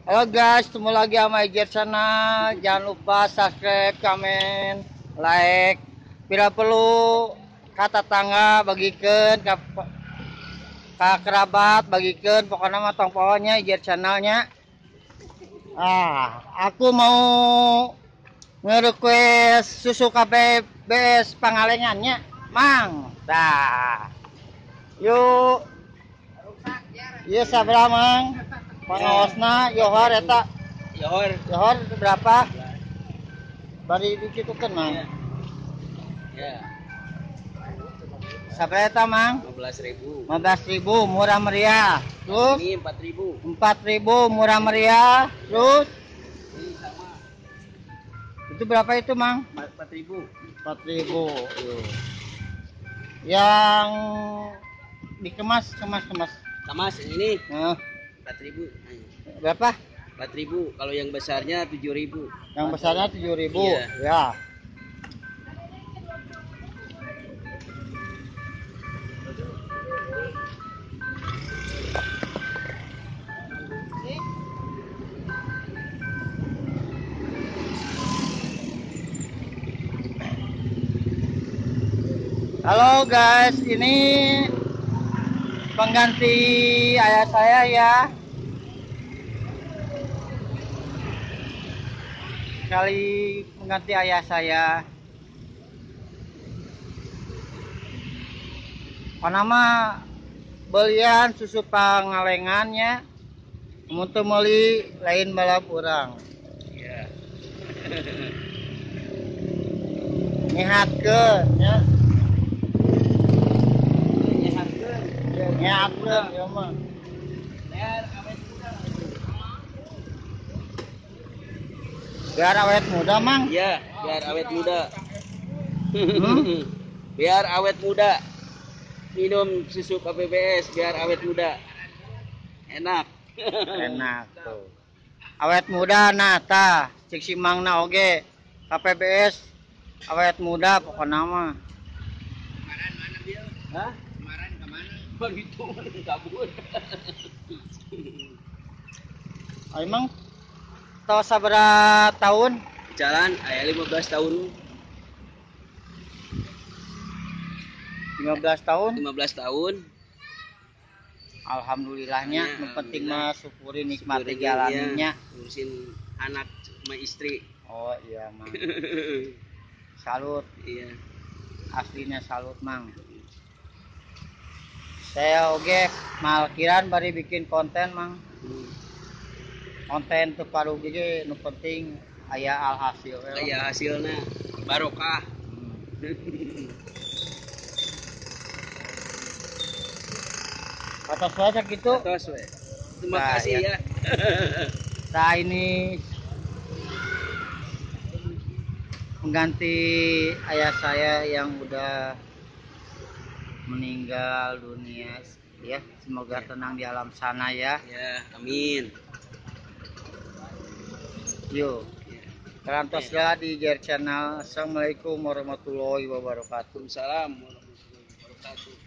Halo guys, ketemu lagi sama Ejer channel. Jangan lupa subscribe, komen, like. Bila perlu kata tangga bagikan ke kerabat bagikan pokoknya mah tong pohonnya Ejer channelnya. Aku mau nge-request susu KPBS Pangalengannya, Mang. Yuk. Iya sabra Mang. Pangawasna Johar eta. Johar berapa? Bari dicitukeun Mang. Ya, Sabra eta Mang? 15.000. 15.000 murah meriah. Terus Ini 4.000. 4.000 murah meriah. Terus Ini sama itu berapa itu Mang? 4.000. 4.000. Yang dikemas kemas. Sama ini Nah, 4.000. berapa? 4.000. Kalau yang besarnya 7.000. Yang besarnya 7.000. Iya. Ya. Halo guys, ini pengganti ayah saya ya. Kali pengganti ayah saya. Panama belian susu pangalengannya. Untuk meli lain balap orang. Iya. Nyehatkeun ya. Nyehatkeun. Nyehatkeun ya mah. Biar awet muda. Biar awet muda, Mang. Iya, biar awet muda. Hmm? Biar awet muda. Minum susu KPBS biar awet muda. Enak. Enak tuh. Awet muda nata, cik si Mangna oge. KPBS awet muda pokoknya mah. Kemarin mana dia? Hah? Kemarin kemana? Begitu kabur. Emang tahu sabaraha tahun? Jalan ayah 15 tahun. 15 tahun. 15 tahun. Alhamdulillahnya, Ya, yang penting alhamdulillah. mah syukuri nikmati Syukurin jalaninya. ya, ngurusin anak sama istri. Oh iya, Mang. Salut, Iya. aslinya salut, Mang. Saya oge malkiran bari bikin konten, Mang. Konten teu paruh ge nu penting aya alhasil we. Kayak hasilnya barokah. Atas saja gitu. Atos we. Terima Nah, kasih ya. ya. Nah, ini mengganti ayah saya yang udah meninggal dunia ya. Semoga tenang di alam sana ya. Ya, amin. Yuk. Ya. Karantos ya di Jer Channel. Assalamualaikum warahmatullahi wabarakatuh. Waalaikumsalam warahmatullahi wabarakatuh.